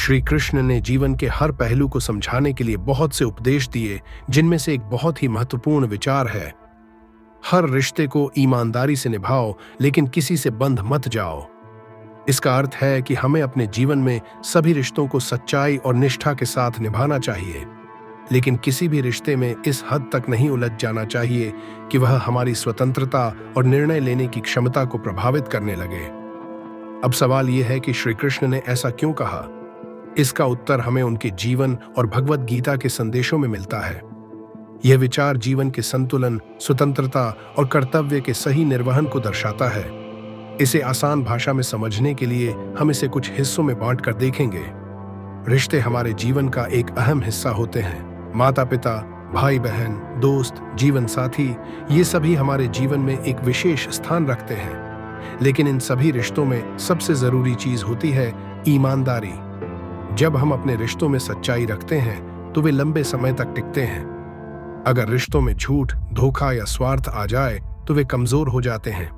श्री कृष्ण ने जीवन के हर पहलू को समझाने के लिए बहुत से उपदेश दिए, जिनमें से एक बहुत ही महत्वपूर्ण विचार है, हर रिश्ते को ईमानदारी से निभाओ, लेकिन किसी से बंध मत जाओ। इसका अर्थ है कि हमें अपने जीवन में सभी रिश्तों को सच्चाई और निष्ठा के साथ निभाना चाहिए, लेकिन किसी भी रिश्ते में इस हद तक नहीं उलझ जाना चाहिए कि वह हमारी स्वतंत्रता और निर्णय लेने की क्षमता को प्रभावित करने लगे। अब सवाल यह है कि श्री कृष्ण ने ऐसा क्यों कहा? इसका उत्तर हमें उनके जीवन और भगवद गीता के संदेशों में मिलता है। यह विचार जीवन के संतुलन, स्वतंत्रता और कर्तव्य के सही निर्वहन को दर्शाता है। इसे आसान भाषा में समझने के लिए हम इसे कुछ हिस्सों में बांटकर देखेंगे। रिश्ते हमारे जीवन का एक अहम हिस्सा होते हैं। माता पिता, भाई बहन, दोस्त, जीवन साथी, ये सभी हमारे जीवन में एक विशेष स्थान रखते हैं। लेकिन इन सभी रिश्तों में सबसे जरूरी चीज होती है ईमानदारी। जब हम अपने रिश्तों में सच्चाई रखते हैं तो वे लंबे समय तक टिकते हैं। अगर रिश्तों में झूठ, धोखा या स्वार्थ आ जाए तो वे कमजोर हो जाते हैं।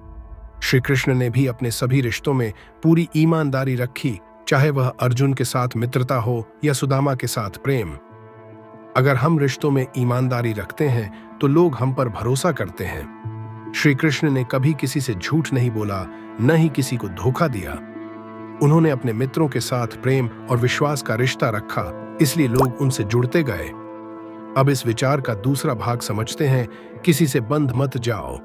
श्री कृष्ण ने भी अपने सभी रिश्तों में पूरी ईमानदारी रखी, चाहे वह अर्जुन के साथ मित्रता हो या सुदामा के साथ प्रेम। अगर हम रिश्तों में ईमानदारी रखते हैं तो लोग हम पर भरोसा करते हैं। श्री कृष्ण ने कभी किसी से झूठ नहीं बोला, न ही किसी को धोखा दिया। उन्होंने अपने मित्रों के साथ प्रेम और विश्वास का रिश्ता रखा, इसलिए लोग उनसे जुड़ते गए। अब इस विचार का दूसरा भाग समझते हैं, किसी से बंध मत जाओ।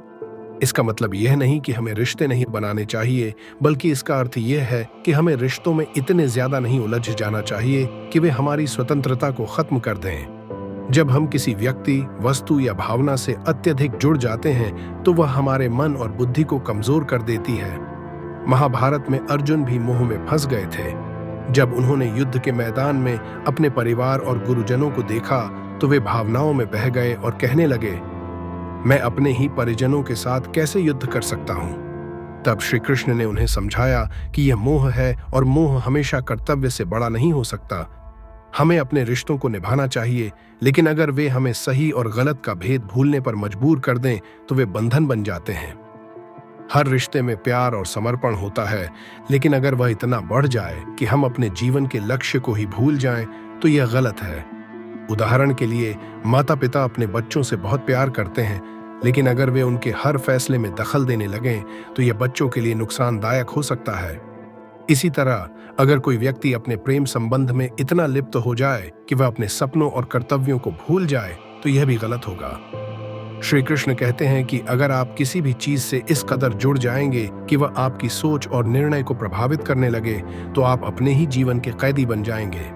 इसका मतलब यह नहीं कि हमें रिश्ते नहीं बनाने चाहिए, बल्कि इसका अर्थ यह है कि हमें रिश्तों में इतने ज्यादा नहीं उलझ जाना चाहिए कि वे हमारी स्वतंत्रता को खत्म कर दें। जब हम किसी व्यक्ति, वस्तु या भावना से अत्यधिक जुड़ जाते हैं तो वह हमारे मन और बुद्धि को कमजोर कर देती है। महाभारत में अर्जुन भी मोह में फंस गए थे। जब उन्होंने युद्ध के मैदान में अपने परिवार और गुरुजनों को देखा तो वे भावनाओं में बह गए और कहने लगे, मैं अपने ही परिजनों के साथ कैसे युद्ध कर सकता हूं? तब श्री कृष्ण ने उन्हें समझाया कि यह मोह है और मोह हमेशा कर्तव्य से बड़ा नहीं हो सकता। हमें अपने रिश्तों को निभाना चाहिए, लेकिन अगर वे हमें सही और गलत का भेद भूलने पर मजबूर कर दें तो वे बंधन बन जाते हैं। हर रिश्ते में प्यार और समर्पण होता है, लेकिन अगर वह इतना बढ़ जाए कि हम अपने जीवन के लक्ष्य को ही भूल जाएं तो यह गलत है। उदाहरण के लिए, माता पिता अपने बच्चों से बहुत प्यार करते हैं, लेकिन अगर वे उनके हर फैसले में दखल देने लगें तो यह बच्चों के लिए नुकसानदायक हो सकता है। इसी तरह अगर कोई व्यक्ति अपने प्रेम संबंध में इतना लिप्त हो जाए कि वह अपने सपनों और कर्तव्यों को भूल जाए तो यह भी गलत होगा। श्री कृष्ण कहते हैं कि अगर आप किसी भी चीज से इस कदर जुड़ जाएंगे कि वह आपकी सोच और निर्णय को प्रभावित करने लगे तो आप अपने ही जीवन के कैदी बन जाएंगे।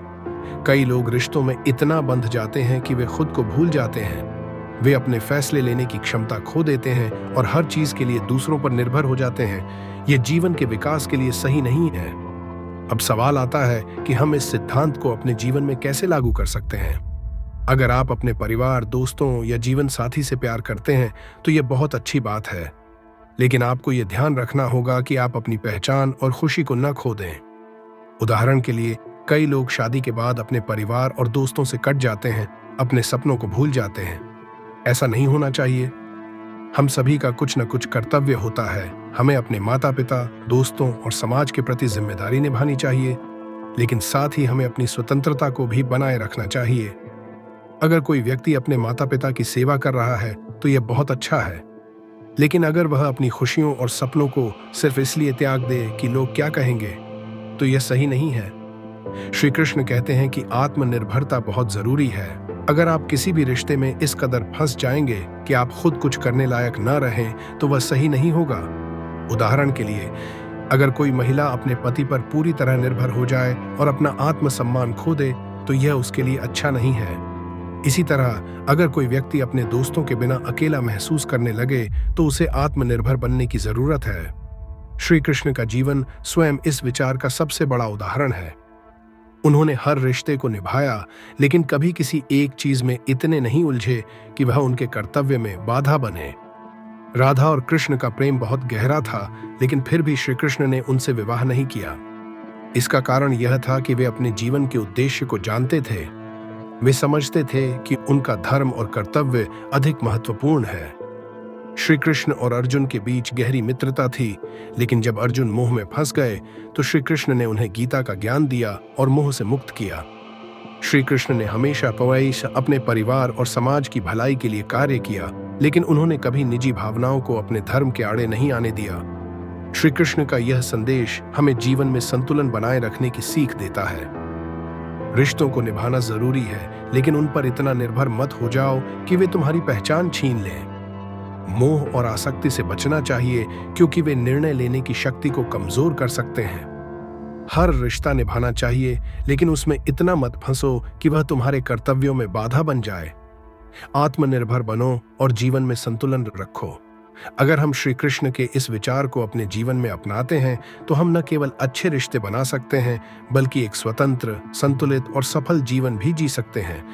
कई लोग रिश्तों में इतना बंध जाते हैं कि वे खुद को भूल जाते हैं। वे अपने फैसले लेने की क्षमता खो देते हैं और हर चीज के लिए दूसरों पर निर्भर हो जाते हैं। ये जीवन के विकास के लिए सही नहीं है। अब सवाल आता है कि हम इस सिद्धांत को अपने जीवन में कैसे लागू कर सकते हैं। अगर आप अपने परिवार, दोस्तों या जीवन साथी से प्यार करते हैं तो यह बहुत अच्छी बात है, लेकिन आपको यह ध्यान रखना होगा कि आप अपनी पहचान और खुशी को न खो दें। उदाहरण के लिए, कई लोग शादी के बाद अपने परिवार और दोस्तों से कट जाते हैं, अपने सपनों को भूल जाते हैं। ऐसा नहीं होना चाहिए। हम सभी का कुछ न कुछ कर्तव्य होता है। हमें अपने माता पिता, दोस्तों और समाज के प्रति जिम्मेदारी निभानी चाहिए, लेकिन साथ ही हमें अपनी स्वतंत्रता को भी बनाए रखना चाहिए। अगर कोई व्यक्ति अपने माता पिता की सेवा कर रहा है तो यह बहुत अच्छा है, लेकिन अगर वह अपनी खुशियों और सपनों को सिर्फ इसलिए त्याग दे कि लोग क्या कहेंगे, तो यह सही नहीं है। श्री कृष्ण कहते हैं कि आत्मनिर्भरता बहुत जरूरी है। अगर आप किसी भी रिश्ते में इस कदर फंस जाएंगे कि आप खुद कुछ करने लायक न रहें तो वह सही नहीं होगा। उदाहरण के लिए, अगर कोई महिला अपने पति पर पूरी तरह निर्भर हो जाए और अपना आत्मसम्मान खो दे तो यह उसके लिए अच्छा नहीं है। इसी तरह अगर कोई व्यक्ति अपने दोस्तों के बिना अकेला महसूस करने लगे तो उसे आत्मनिर्भर बनने की जरूरत है। श्री कृष्ण का जीवन स्वयं इस विचार का सबसे बड़ा उदाहरण है। उन्होंने हर रिश्ते को निभाया, लेकिन कभी किसी एक चीज में इतने नहीं उलझे कि वह उनके कर्तव्य में बाधा बने। राधा और कृष्ण का प्रेम बहुत गहरा था, लेकिन फिर भी श्री कृष्ण ने उनसे विवाह नहीं किया। इसका कारण यह था कि वे अपने जीवन के उद्देश्य को जानते थे। वे समझते थे कि उनका धर्म और कर्तव्य अधिक महत्वपूर्ण है। श्री कृष्ण और अर्जुन के बीच गहरी मित्रता थी, लेकिन जब अर्जुन मोह में फंस गए तो श्री कृष्ण ने उन्हें गीता का ज्ञान दिया और मोह से मुक्त किया। श्री कृष्ण ने हमेशा अपने परिवार और समाज की भलाई के लिए कार्य किया, लेकिन उन्होंने कभी निजी भावनाओं को अपने धर्म के आड़े नहीं आने दिया। श्री कृष्ण का यह संदेश हमें जीवन में संतुलन बनाए रखने की सीख देता है। रिश्तों को निभाना जरूरी है, लेकिन उन पर इतना निर्भर मत हो जाओ कि वे तुम्हारी पहचान छीन लें। मोह और आसक्ति से बचना चाहिए, क्योंकि वे निर्णय लेने की शक्ति को कमजोर कर सकते हैं। हर रिश्ता निभाना चाहिए, लेकिन उसमें इतना मत फंसो कि वह तुम्हारे कर्तव्यों में बाधा बन जाए। आत्मनिर्भर बनो और जीवन में संतुलन रखो। अगर हम श्री कृष्ण के इस विचार को अपने जीवन में अपनाते हैं तो हम न केवल अच्छे रिश्ते बना सकते हैं, बल्कि एक स्वतंत्र, संतुलित और सफल जीवन भी जी सकते हैं।